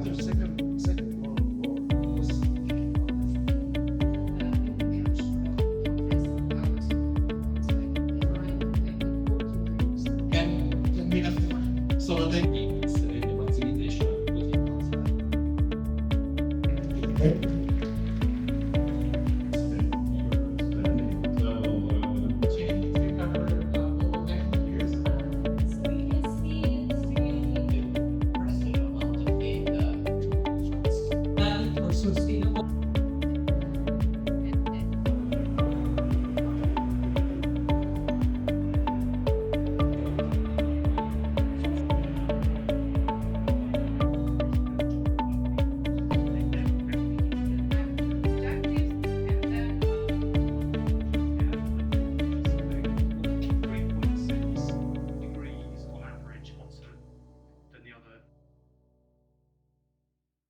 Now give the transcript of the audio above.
after second World War, it was Can be nothing. So then it's a civilization.